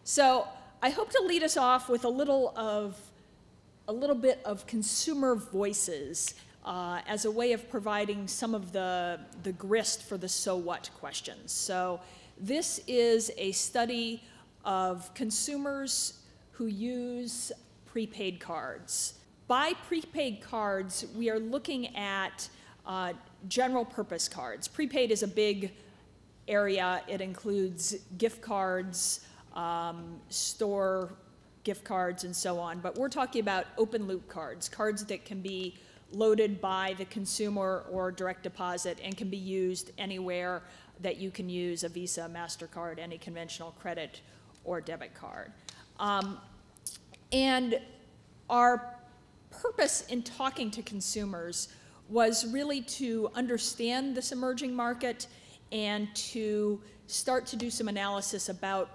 So I hope to lead us off with a little bit of consumer voices as a way of providing some of the grist for the so what questions. So this is a study of consumers who use prepaid cards. By prepaid cards, we are looking at general purpose cards. Prepaid is a big area. It includes gift cards, store gift cards, and so on. But we're talking about open loop cards, cards that can be loaded by the consumer or direct deposit and can be used anywhere that you can use a Visa, MasterCard, any conventional credit or debit card. And our purpose in talking to consumers was really to understand this emerging market and to start to do some analysis about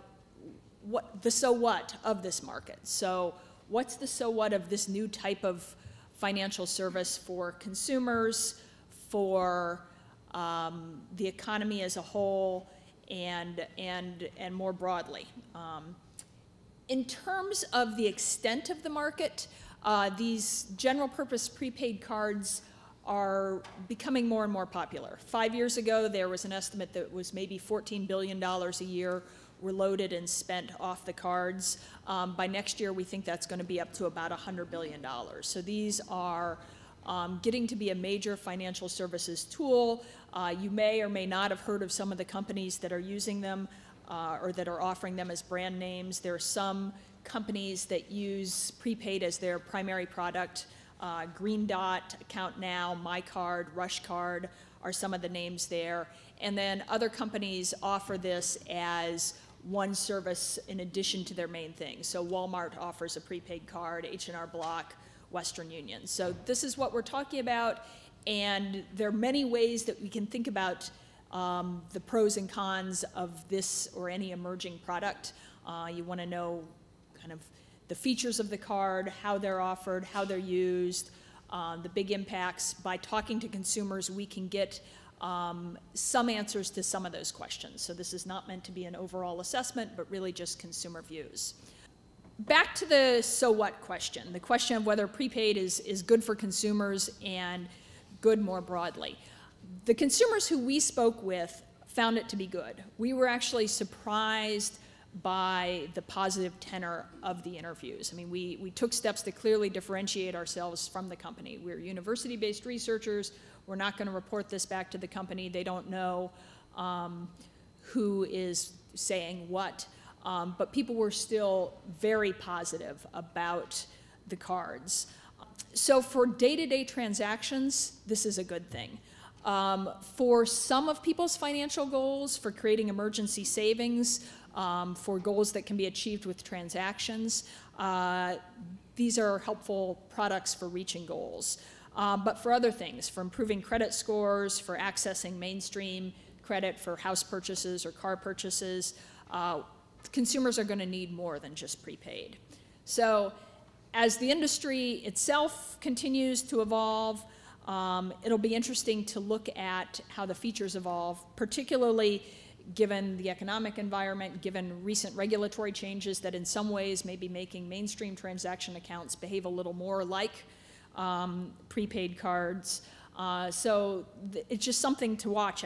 what the so what of this market. So what's the so what of this new type of financial service for consumers, for the economy as a whole, and more broadly. In terms of the extent of the market, these general purpose prepaid cards are becoming more and more popular. 5 years ago, there was an estimate that was maybe $14 billion a year were loaded and spent off the cards. By next year, we think that's going to be up to about $100 billion. So these are getting to be a major financial services tool. You may or may not have heard of some of the companies that are using them or that are offering them as brand names. There are some companies that use prepaid as their primary product. Green Dot, Account Now, MyCard, Rush Card are some of the names there. And then other companies offer this as one service in addition to their main thing. So Walmart offers a prepaid card, H&R Block, Western Union. So this is what we're talking about, and there are many ways that we can think about the pros and cons of this or any emerging product. You want to know kind of the features of the card, how they're offered, how they're used, the big impacts. By talking to consumers, we can get some answers to some of those questions. So this is not meant to be an overall assessment, but really just consumer views. Back to the so what question, the question of whether prepaid is good for consumers and good more broadly. The consumers who we spoke with found it to be good. We were actually surprised by the positive tenor of the interviews. I mean, we took steps to clearly differentiate ourselves from the company. We're university-based researchers. We're not going to report this back to the company. They don't know who is saying what. But people were still very positive about the cards. So for day-to-day transactions, this is a good thing. For some of people's financial goals, for creating emergency savings, for goals that can be achieved with transactions, these are helpful products for reaching goals. But for other things, for improving credit scores, for accessing mainstream credit for house purchases or car purchases, consumers are going to need more than just prepaid. So as the industry itself continues to evolve, it'll be interesting to look at how the features evolve, particularly given the economic environment, given recent regulatory changes that in some ways may be making mainstream transaction accounts behave a little more like prepaid cards. So it's just something to watch